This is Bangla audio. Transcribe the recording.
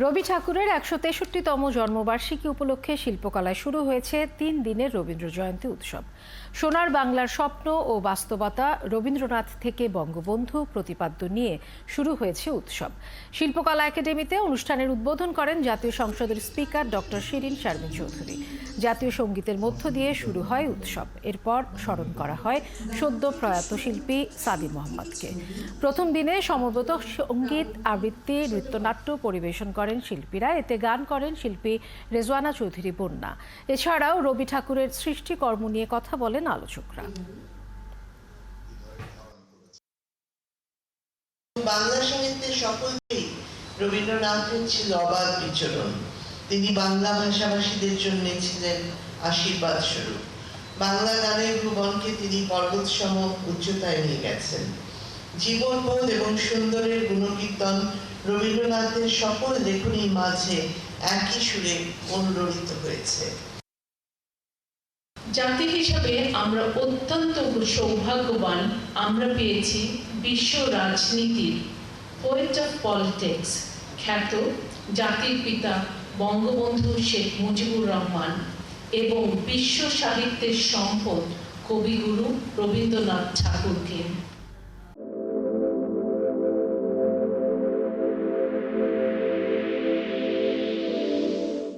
রবি ঠাকুরের ১৬৩তম জন্মবার্ষিকী উপলক্ষে শিল্পকলায় শুরু হয়েছে ৩ দিনের রবীন্দ্র জয়ন্তী উৎসব। সোনার বাংলার স্বপ্ন ও বাস্তবতা, রবীন্দ্রনাথ থেকে বঙ্গবন্ধু প্রতিপাদ্য নিয়ে শুরু হয়েছে উৎসব। শিল্পকলা একাডেমিতে অনুষ্ঠানের উদ্বোধন করেন জাতীয় সংসদের স্পিকার ডক্টর শিরিন শারমিন চৌধুরী। জাতীয় সঙ্গীতের মধ্য দিয়ে শুরু হয় উৎসব। এরপর স্মরণ করা হয় সদ্য প্রয়াত শিল্পী সাদি মোহাম্মদকে। প্রথম দিনে সমবেত সঙ্গীত, আবৃত্তি, নৃত্যনাট্য পরিবেশন করেন শিল্পীরা। এতে গান করেন শিল্পী রেজওয়ানা চৌধুরী বন্যা। এছাড়াও রবি ঠাকুরের সৃষ্টিকর্ম নিয়ে কথা বলেন আলোচকরা। বাংলা সাহিত্যের সকলকেই রবীন্দ্রনাথের ছিল অবাধ বিচরণ। তিনি বাংলা ভাষাভাষীদের জন্য ছিলেন আশীর্বাদ স্বরূপ। বাংলা গানের ভুবনকে তিনি পর্বতসম উচ্চতায় নিয়ে গেছেন। জীবনবোধ এবং সুন্দরের গুণকীর্তন রবীন্দ্রনাথের সকল লেখনীর মাঝে একই সুরে অনুরণিত হয়েছে। জাতি হিসাবে আমরা অত্যন্ত সৌভাগ্যবান। আমরা পেয়েছি বিশ্ব রাজনীতির পোয়েট অফ পলিটিক্স, খ্যাত জাতির পিতা বঙ্গবন্ধু শেখ মুজিবুর রহমান এবং বিশ্ব সাহিত্যের সম্পদ কবিগুরু রবীন্দ্রনাথ ঠাকুরকে।